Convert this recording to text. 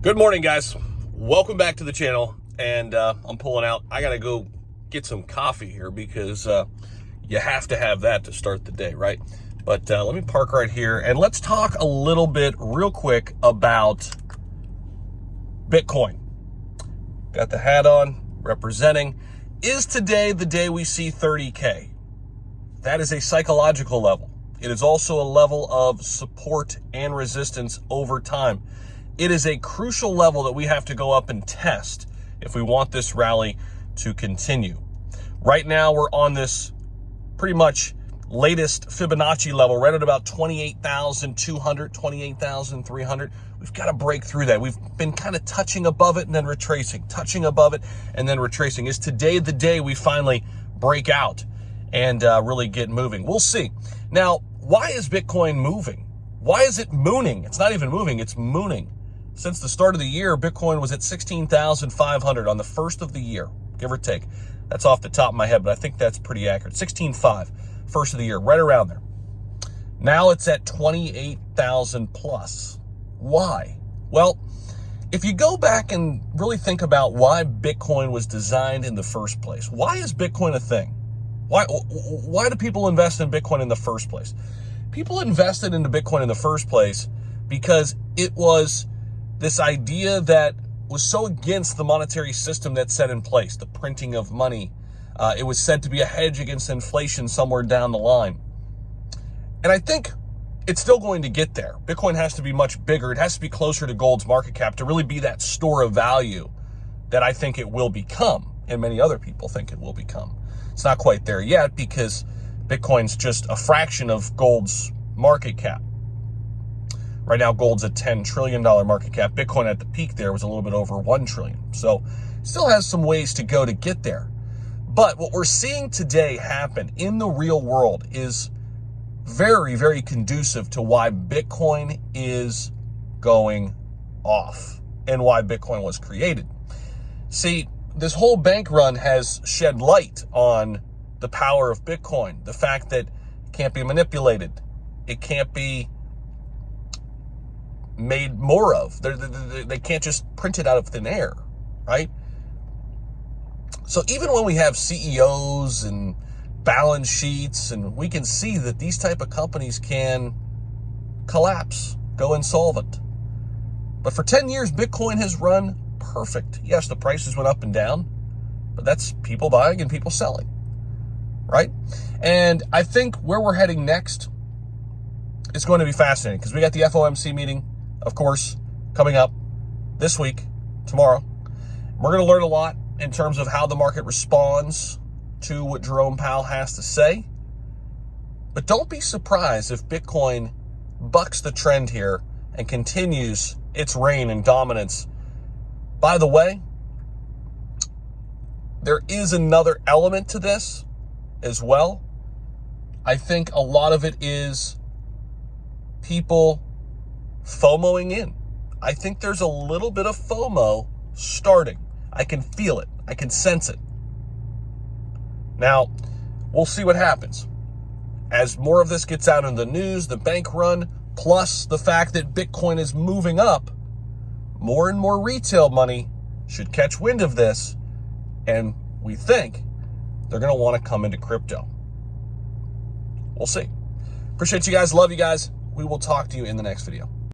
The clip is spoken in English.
Good morning, guys. Welcome back to the channel. And I'm pulling out. I got to go get some coffee here because you have to have that to start the day, right? But let me park right here and let's talk a little bit real quick about Bitcoin. Got the hat on, representing. Is today the day we see 30K? That is a psychological level. It is also a level of support and resistance over time. It is a crucial level that we have to go up and test if we want this rally to continue. Right now, we're on this pretty much latest Fibonacci level, right at about 28,200, 28,300. We've got to break through that. We've been kind of touching above it and then retracing, touching above it and then retracing. Is today the day we finally break out and really get moving? We'll see. Now, why is Bitcoin moving? Why is it mooning? It's not even moving, it's mooning. Since the start of the year, Bitcoin was at 16,500 on the first of the year, give or take. That's off the top of my head, but I think that's pretty accurate. 16.5, first of the year, right around there. Now it's at 28,000 plus. Why? Well, if you go back and really think about why Bitcoin was designed in the first place, why is Bitcoin a thing? Why do people invest in Bitcoin in the first place? People invested into Bitcoin in the first place because it was this idea that was so against the monetary system that's set in place, the printing of money. It was said to be a hedge against inflation somewhere down the line. And I think it's still going to get there. Bitcoin has to be much bigger. It has to be closer to gold's market cap to really be that store of value that I think it will become, and many other people think it will become. It's not quite there yet because Bitcoin's just a fraction of gold's market cap. Right now, gold's a $10 trillion market cap. Bitcoin at the peak there was a little bit over 1 trillion. So still has some ways to go to get there. But what we're seeing today happen in the real world is very, very conducive to why Bitcoin is going off and why Bitcoin was created. See, this whole bank run has shed light on the power of Bitcoin, the fact that it can't be manipulated. It can't be made more of. They can't just print it out of thin air, right? So even when we have CEOs and balance sheets, and we can see that these type of companies can collapse, go insolvent. But for 10 years, Bitcoin has run perfect. Yes, the prices went up and down, but that's people buying and people selling, right? And I think where we're heading next is going to be fascinating because we got the FOMC meeting, of course, coming up this week, tomorrow. We're going to learn a lot in terms of how the market responds to what Jerome Powell has to say. But don't be surprised if Bitcoin bucks the trend here and continues its reign and dominance. By the way, there is another element to this as well. I think a lot of it is people FOMOing in. I think there's a little bit of FOMO starting. I can feel it. I can sense it. Now, we'll see what happens. As more of this gets out in the news, the bank run, plus the fact that Bitcoin is moving up, more and more retail money should catch wind of this, and we think they're going to want to come into crypto. We'll see. Appreciate you guys. Love you guys. We will talk to you in the next video.